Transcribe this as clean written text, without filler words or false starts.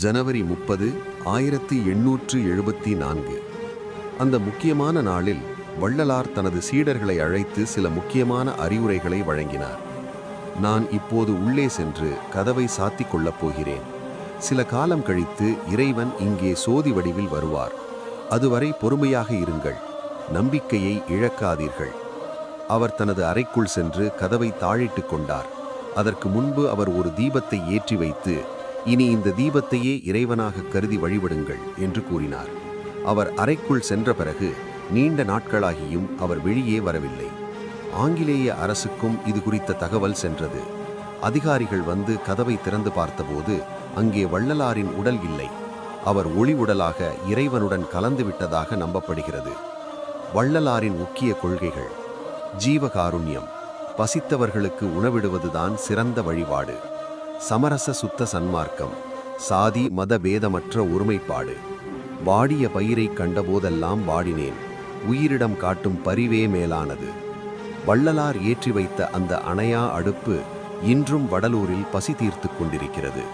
ஜனவரி 30, 1874. அந்த முக்கியமான நாளில் வள்ளலார் தனது சீடர்களை அழைத்து சில முக்கியமான அறிவுரைகளை வழங்கினார். நான் இப்போது உள்ளே சென்று கதவை சாத்திக் கொள்ளப் போகிறேன். சில காலம் கழித்து இறைவன் இங்கே சோதி வடிவில் வருவார். அதுவரை பொறுமையாக இருங்கள், நம்பிக்கையை இழக்காதீர்கள். அவர் தனது அறைக்குள் சென்று கதவை தாழிட்டுக் கொண்டார். அதற்கு முன்பு அவர் ஒரு தீபத்தை ஏற்றி வைத்து, இனி இந்த தீபத்தையே இறைவனாக கருதி வழிபடுங்கள் என்று கூறினார். அவர் அறைக்குள் சென்ற பிறகு நீண்ட நாட்களாகியும் அவர் வெளியே வரவில்லை. ஆங்கிலேய அரசுக்கும் இது குறித்த தகவல் சென்றது. அதிகாரிகள் வந்து கதவை திறந்து பார்த்தபோது அங்கே வள்ளலாரின் உடல் இல்லை. அவர் ஒளி உடலாக இறைவனுடன் கலந்துவிட்டதாக நம்பப்படுகிறது. வள்ளலாரின் முக்கிய கொள்கைகள்: ஜீவகாருண்யம், பசித்தவர்களுக்கு உணவிடுவதுதான் சிறந்த வழிபாடு. சமரச சுத்த சன்மார்க்கம், சாதி மத பேதமற்ற ஒருமைப்பாடு. வாடிய பயிரை கண்டபோதெல்லாம் வாடினேன், உயிரிடம் காட்டும் பரிவே மேலானது. வள்ளலார் ஏற்றி வைத்த அந்த அணையா அடுப்பு இன்றும் வடலூரில் பசி தீர்த்து கொண்டிருக்கிறது.